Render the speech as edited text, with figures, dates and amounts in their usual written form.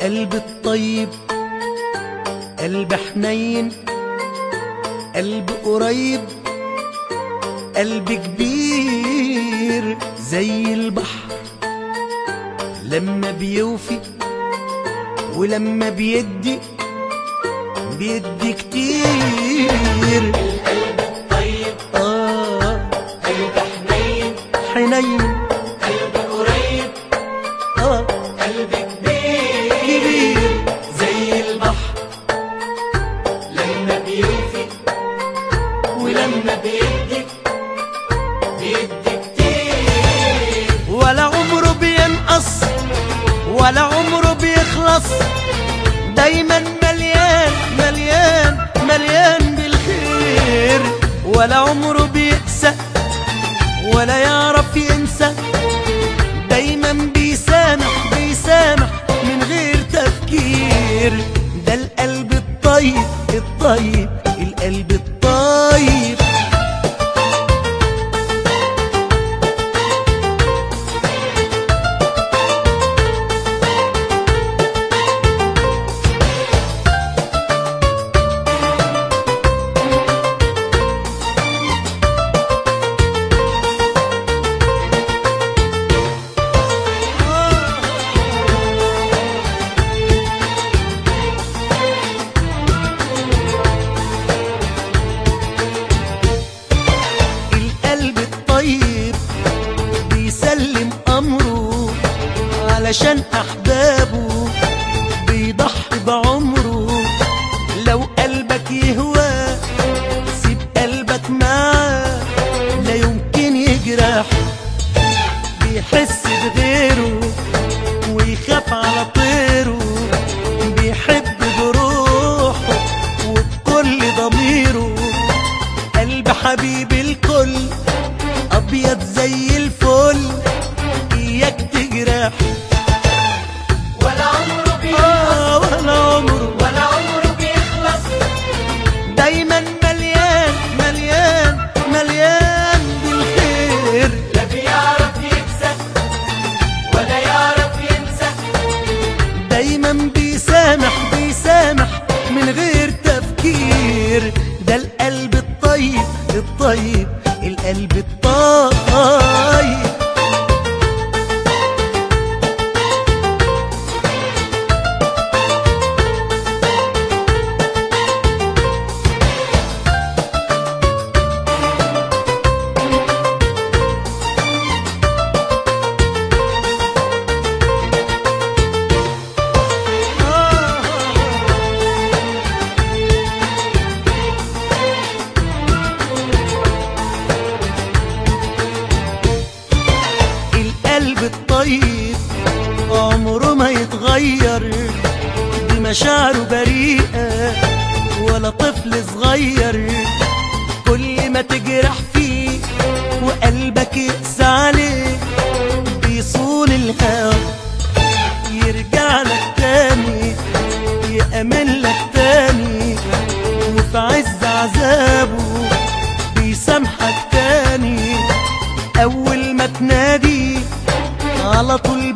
القلب الطيب، قلب حنين، قلب قريب، قلب كبير زي البحر لما بيوفي ولما بيدي كتير. القلب الطيب قلب حنين، حنين، قلب قريب، قلب كبير زي البحر لما بيوفي ولما بيدي كتير. ولا عمره بينقص ولا عمره بيخلص، دايما مليان مليان مليان بالخير. ولا عمره بيقسى ولا يعرف ينسى، دايما بيسامح بيسامح من غير تفكير. ده القلب الطيب الطيب، القلب الطيب. بيسلم أمره علشان أحبابه، بيضحي بعمره. لو قلبك يهوى سيب قلبك معاه، لا يمكن يجرح. بيحس بغيره ويخاف على طيره، بيحب بروحه وبكل ضميره. قلب حبيب الكل أبيض زي الفل، إياك تجرح. ولا عمره بيخلص ولا عمره بيخلص، دايما مليان مليان مليان بالخير. لا بيعرف يكسب ولا يعرف ينسى، دايما بيسامح بيسامح من غير تفكير. ده القلب الطيب الطيب، القلب الطيب. القلب الطيب عمره ما يتغير، بمشاعره بريئة ولا طفل صغير. كل ما تجرح فيه وقلبك يقسى عليه، بيصون الهوى يرجع لك تاني، يأمن لك تاني. وفي عز عذابه بيسامحك تاني. أول ما تنادي على طول